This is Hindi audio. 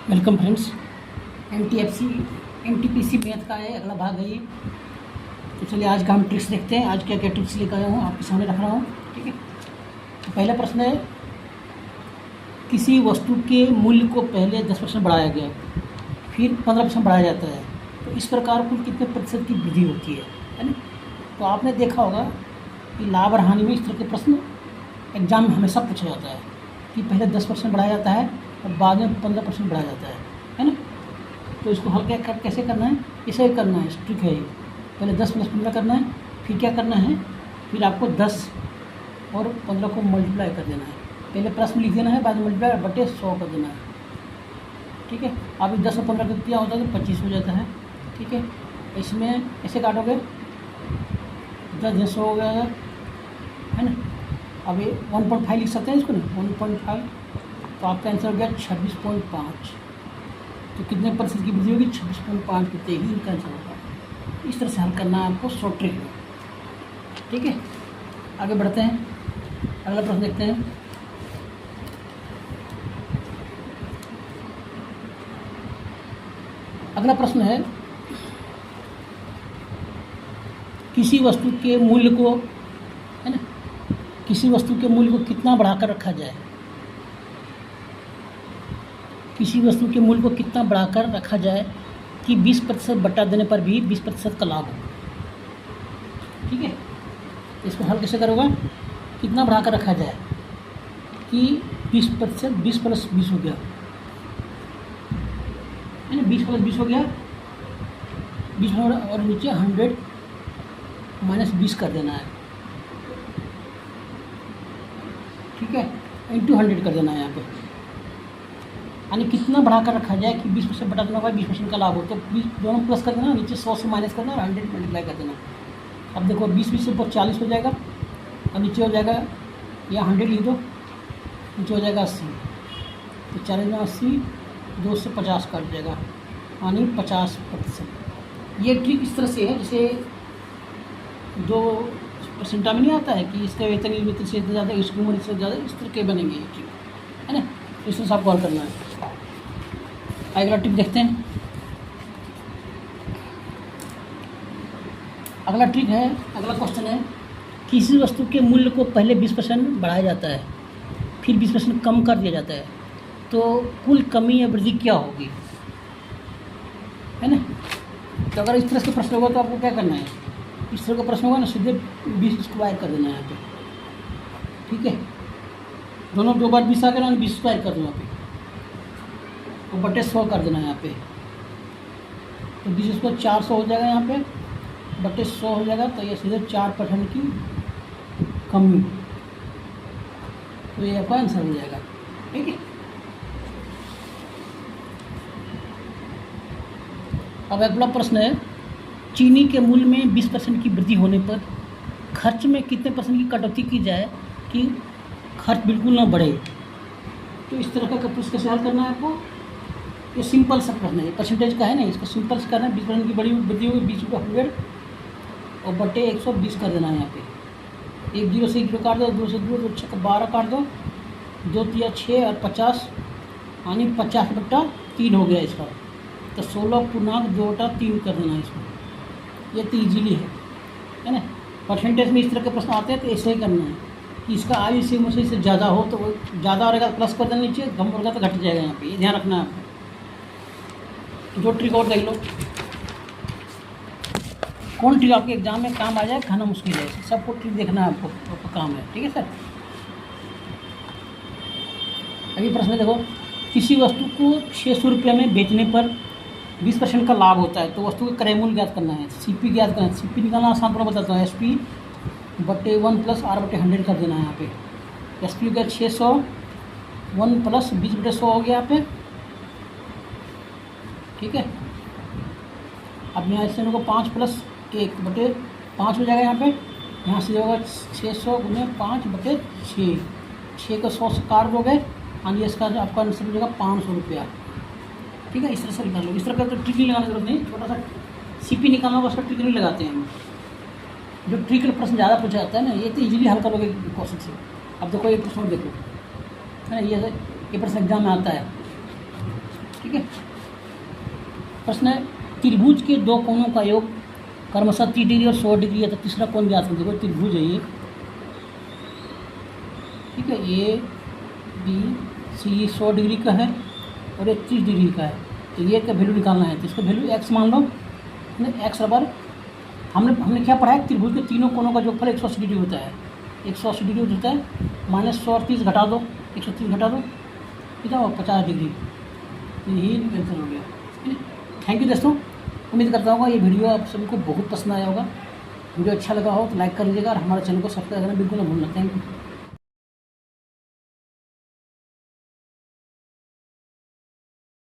Welcome friends. NTFC NTPC math का है, अगला भाग है ये। तो चलिए आज का हम ट्रिक्स देखते हैं। आज क्या क्या ट्रिक्स लेकर आया हूँ, आपके सामने रख रहा हूँ। ठीक है, तो पहला प्रश्न है, किसी वस्तु के मूल्य को पहले 10% बढ़ाया गया, फिर 15% बढ़ाया जाता है, तो इस प्रकार कुल कितने प्रतिशत की वृद्धि होती है ना। तो आपने देखा होगा कि लाभ और हानि में इस तरह के प्रश्न एग्जाम में हमेशा पूछा जाता है कि पहले 10% बढ़ाया जाता है और बाद में 15% बढ़ाया जाता है ना। तो इसको हल क्या कैसे करना है, इसे ही करना है, ट्रिक है ये। पहले 10 + 15 करना है, फिर क्या करना है, फिर आपको 10 और 15 को मल्टीप्लाई कर देना है। पहले प्रश्न लिख देना है, बाद में मल्टीप्लाई बटे 100 कर देना है। ठीक है, अभी 10 और 15 कितना होता है तो 25 हो जाता है। ठीक है, इसमें ऐसे काटोगे 10 100 हो गया है ना। अभी 1.5 लिख सकते हैं इसको ना, 1.5, तो आपका आंसर हो गया 26.5। तो कितने प्रतिशत की वृद्धि होगी, 26.5 कितने ही इनका आंसर होगा। इस तरह से हल करना है आपको शॉर्ट ट्रिक में। ठीक है, आगे बढ़ते हैं, अगला प्रश्न देखते हैं। अगला प्रश्न है, किसी वस्तु के मूल्य को, है ना, किसी वस्तु के मूल्य को कितना बढ़ाकर रखा जाए। किसी वस्तु के मूल्य को कितना बढ़ाकर रखा जाए कि 20% बटा देने पर भी 20% का लाभ हो। ठीक है, इसको हल कैसे करोगे, कितना बढ़ाकर रखा जाए कि 20%, 20 + 20 हो गया है ना, 20 + 20 हो गया, 20 और नीचे 100 - 20 कर देना है। ठीक है, इंटू 100 कर देना है यहाँ पे, यानी कितना बढ़ाकर रखा जाए कि 20% बटा देना होगा, 20% का लाभ हो। तो 20 दोनों प्लस कर देना, नीचे 100 से माइनस करना और 100 मल्टीप्लाई कर देना। अब देखो 20 से 40 हो जाएगा, अब नीचे हो जाएगा, या 100 लिख दो, नीचे हो जाएगा 80, तो 40 में 80, 2 से 50 काट जाएगा, यानी 50%। ये ट्रिक इस तरह से है जैसे 2% में नहीं आता है कि इसका वेतन इस वेतन से ज़्यादा, इसकी उम्र इससे ज़्यादा, इस तरह के बनेंगे ये ट्रिक, है ना। इस तरह से आपको हल करना है। अगला टिप देखते हैं। अगला ट्रिक है, अगला क्वेश्चन है, किसी वस्तु के मूल्य को पहले 20% बढ़ाया जाता है, फिर 20% कम कर दिया जाता है, तो कुल कमी या वृद्धि क्या होगी, है ना। तो अगर इस तरह से प्रश्न होगा तो आपको क्या करना है, इस तरह का प्रश्न होगा ना, सीधे 20 स्क्वायर कर देना है यहाँ पे। ठीक है, दोनों 2 बार 20 आ गया, 20 स्क्वायर कर दो यहाँ पे, तो बटे 100 कर देना है यहाँ पे। तो 20 स्क्वायर 400 हो जाएगा यहाँ पे, बटे 100 हो जाएगा, तो ये सीधे 4% की कमी, तो ये आपका आंसर हो जाएगा। ठीक है, अब अगला प्रश्न है, चीनी के मूल्य में 20% की वृद्धि होने पर खर्च में कितने % की कटौती की जाए कि खर्च बिल्कुल ना बढ़े। तो इस तरह का प्रश्न कैसे हल करना है आपको, ये सिंपल सा प्रश्न है, परसेंटेज का है ना, इसका सिंपल से करना है। 20% की बड़ी वृद्धि होगी, 20 × 100 और बटे 120 कर देना है यहाँ पे। 1 0 से 1 0 काट दो, 2 से 2, 2 6 12 काट दो, 2 3 6 और 50, यानी 50 बटा 3 हो गया इसका। तो 16.2/3 कर देना है इसको। ये तो ईजीली है ना। परसेंटेज में इस तरह के प्रश्न आते हैं तो ऐसे ही करना है कि इसका आयु से मुझसे इससे ज़्यादा हो तो वो ज़्यादा रहेगा प्लस कर देना, नीचे कम होगा तो घट जाएगा यहाँ पे, ये ध्यान रखना है आपको। जो ट्रिक और देख लो, कौन ट्रिक आपके एग्जाम में काम आ जाए, खाना मुश्किल है, सबको ट्रिक देखना है आपको काम है। ठीक है सर, अभी प्रश्न देखो, किसी वस्तु को 600 रुपये में बेचने पर 20% का लाभ होता है, तो वस्तु का क्रय मूल्य ज्ञात करना है, सीपी ज्ञात करना है। सीपी निकालना आसान पर बताता हूँ, एसपी बटे 1 + R/100 कर देना है यहाँ पे। एसपी हो गया 600, 1 + 20/100 हो गया यहाँ पे। ठीक है, अब यहाँ इससे को 5 + 1/5 हो जाएगा यहाँ पे। यहाँ से होगा 600 × 5/6, 6 को 100 से काट दोगे, यानी इसका आपका आंसर हो जाएगा 500 रुपया। ठीक है, इस तरह से निकाल लो। इस तरह का तो ट्रिक नहीं लगाने की जरूरत नहीं, छोटा सा सीपी निकालना होगा, उसका ट्रिक नहीं लगाते हैं हम। जो ट्रिक का प्रश्न ज़्यादा पूछा जाता है ना, ये तो इजीली हल करोगे क्वेश्चन से। अब देखो ये प्रश्न देखो, है ना, ये प्रश्न एग्जाम में आता है। ठीक है। प्रश्न है त्रिभुज के दो कोणों का योग क्रमशः 30 डिग्री और 100 डिग्री है, तो तीसरा कोण ज्ञात करो। देखो त्रिभुज है ये, ठीक है, ए बी सी 100 डिग्री का है और ये 30 डिग्री का है, तो ये का वैल्यू निकालना है। तो इसका वैल्यू x मान लो, एक्स बराबर हमने क्या पढ़ा है, त्रिभुज के तीनों कोणों का जोगफल 180 डिग्री होता है। 180 डिग्री होता है, -100 और 30 घटा दो, 130 घटा दो, कितना हो 50 डिग्री। तो यही आंसर हो गया। थैंक यू दोस्तों, उम्मीद करता हूँ ये वीडियो आप सभी को बहुत पसंद आया होगा। वीडियो अच्छा लगा हो तो लाइक कर लीजिएगा और हमारे चैनल को सब्सक्राइब करना बिल्कुल ना भूलना। Thank you.